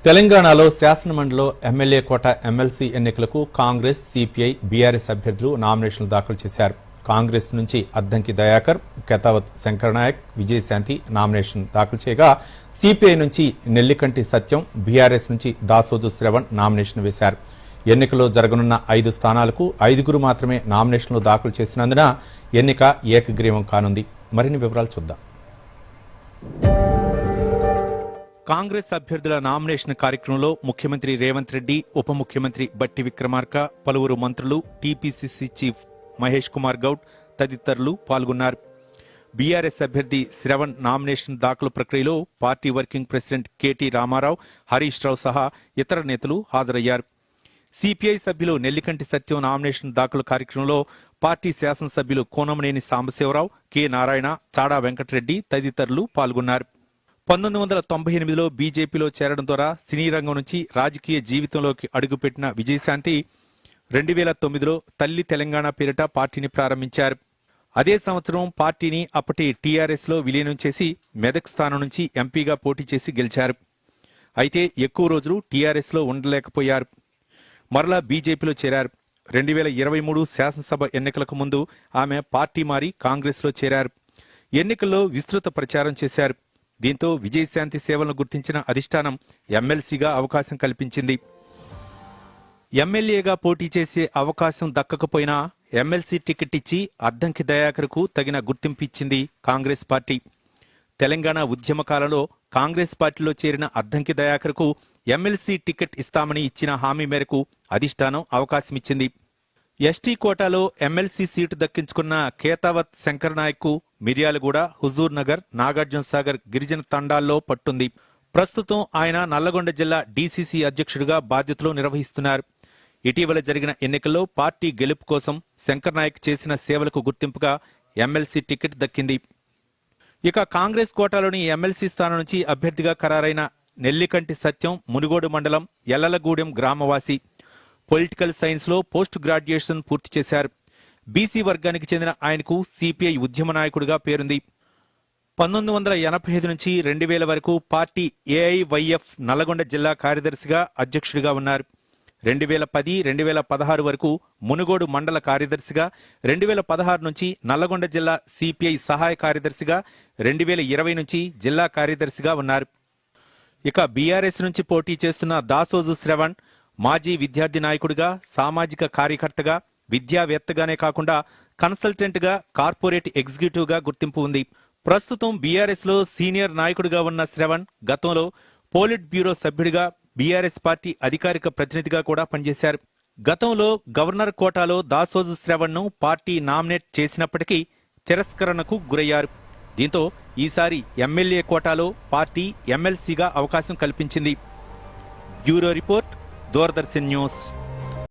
తెలంగాణలో శాసనమండలిలో ఎమ్మెల్యే కోట ఎమ్మెల్సీ ఎన్నికలకు Congress, CPI, BRS అభ్యర్థులు నామినేషన్లు దాఖలు చేశారు. కాంగ్రెస్ నుంచి అద్దంకి దయాకర్, కేతావత్ శంకరనాయక్, విజయశాంతి నామినేషన్ దాఖలు చేయగా సిపిఐ నుంచి నెల్లికంటి సత్యం, బీఆర్ఎస్ నుంచి దాసోజు శ్రవణ్ నామినేషన్ వేశారు. ఎన్నికల్లో జరగనున్న 5 స్థానాలకు 5గురు మాత్రమే నామినేషన్లు దాఖలు చేసినందున ఎన్నిక ఏకగ్రీవం కానుంది. మరిన్ని వివరాలు చూద్దాం. కాంగ్రెస్ అభ్యర్థుల నామినేషన్ కార్యక్రమంలో ముఖ్యమంత్రి రేవంత్ రెడ్డి, ఉప ముఖ్యమంత్రి బట్టి విక్రమార్క, పలువురు మంత్రులు, టీపీసీసీ చీఫ్ మహేష్ కుమార్ గౌడ్ తదితరులు పాల్గొన్నారు. బీఆర్ఎస్ అభ్యర్థి శ్రవణ్ నామినేషన్ దాఖలు ప్రక్రియలో party working president KT Rama Rao, Harish Rao సహా ఇతర నేతలు హాజరయ్యారు. సిపిఐ సభ్యులు నెల్లికంటి సత్యం నామినేషన్ దాఖలు కార్యక్రమంలో పార్టీ శాసనసభ్యులు కోనమనేని సాంబశివరావు, కె నారాయణ, చాడా వెంకటరెడ్డి తదితరులు పాల్గొన్నారు. 1998లో బీజేపీలో చేరడం ద్వారా సినీ రంగం నుంచి రాజకీయ జీవితంలోకి అడుగుపెట్టిన విజయశాంతి 2009లో తల్లి తెలంగాణ పేరిట పార్టీని ప్రారంభించారు. అదే సంవత్సరం పార్టీని అప్పటి టీఆర్ఎస్ లో విలీనం చేసి మెదక్ స్థానం నుంచి ఎంపీగా పోటీ చేసి గెలిచారు. అయితే ఎక్కువ రోజులు టీఆర్ఎస్ లో ఉండలేకపోయారు. మరలా బీజేపీలో చేరారు. 2023 శాసనసభ ఎన్నికలకు ముందు ఆమె పార్టీ మారి కాంగ్రెస్ లో చేరారు. ఎన్నికల్లో విస్తృత ప్రచారం చేశారు. దీంతో విజయశాంతి సేవలను గుర్తించిన అధిష్టానం ఎమ్మెల్సీగా అవకాశం కల్పించింది. ఎమ్మెల్యేగా పోటీ చేసే అవకాశం దక్కకపోయినా ఎమ్మెల్సీ టికెట్ ఇచ్చి అద్దంకి దయాకర్కు తగిన గుర్తింపు ఇచ్చింది కాంగ్రెస్ పార్టీ. తెలంగాణ ఉద్యమకాలలో కాంగ్రెస్ పార్టీలో చేరిన అద్దంకి దయాకర్కు ఎమ్మెల్సీ టికెట్ ఇస్తామని ఇచ్చిన హామీ మేరకు అధిష్టానం అవకాశమిచ్చింది. ఎస్టీ కోటాలో ఎమ్మెల్సీ సీటు దక్కించుకున్న కేతావత్ శంకరనాయక్, మిర్యాలగూడ, హుజూర్ నగర్, నాగార్జున సాగర్ గిరిజన తండాల్లో పట్టుంది. ప్రస్తుతం ఆయన నల్లగొండ జిల్లా డీసీసీ అధ్యక్షుడిగా బాధ్యతలు నిర్వహిస్తున్నారు. ఇటీవల జరిగిన ఎన్నికల్లో పార్టీ గెలుపు కోసం శంకరనాయక్ చేసిన సేవలకు గుర్తింపుగా ఎమ్మెల్సీ టికెట్ దక్కింది. ఇక కాంగ్రెస్ కోటాలోని ఎమ్మెల్సీ స్థానం నుంచి అభ్యర్థిగా ఖరారైన నెల్లికంటి సత్యం మునుగోడు మండలం ఎల్లలగూడెం గ్రామవాసి. పొలిటికల్ సైన్స్ లో పోస్ట్ గ్రాడ్యుయేషన్ పూర్తి చేశారు. బీసీ వర్గానికి చెందిన ఆయనకు సిపిఐ ఉద్యమ నాయకుడిగా పేరుంది. 1985 నుంచి 2000 వరకు పార్టీ ఏఐవైఎఫ్ నల్లగొండ జిల్లా కార్యదర్శిగా అధ్యక్షుడిగా ఉన్నారు. 2010-2016 వరకు మునుగోడు మండల కార్యదర్శిగా, 2016 నుంచి నల్లగొండ జిల్లా సిపిఐ సహాయ కార్యదర్శిగా, 2020 నుంచి జిల్లా కార్యదర్శిగా ఉన్నారు. ఇక బీఆర్ఎస్ నుంచి పోటీ చేస్తున్న దాసోజు శ్రవణ్ మాజీ విద్యార్థి నాయకుడిగా, సామాజిక కార్యకర్తగా, విద్యావేత్తగానే కాకుండా కన్సల్టెంట్ గా, కార్పొరేట్ ఎగ్జిక్యూటివ్ గా గుర్తింపు ఉంది. ప్రస్తుతం బీఆర్ఎస్ లో సీనియర్ నాయకుడిగా ఉన్న శ్రవణ్ గతంలో పోలిట్ బ్యూరో సభ్యుడిగా, బీఆర్ఎస్ పార్టీ అధికారిక ప్రతినిధిగా కూడా పనిచేశారు. గతంలో గవర్నర్ కోటాలో దాసోజు శ్రవణ్ ను పార్టీ నామినేట్ చేసినప్పటికీ తిరస్కరణకు గురయ్యారు. దీంతో ఈసారి ఎమ్మెల్యే కోటాలో పార్టీ ఎమ్మెల్సీగా అవకాశం కల్పించింది. Bureau report, Doordarshan news.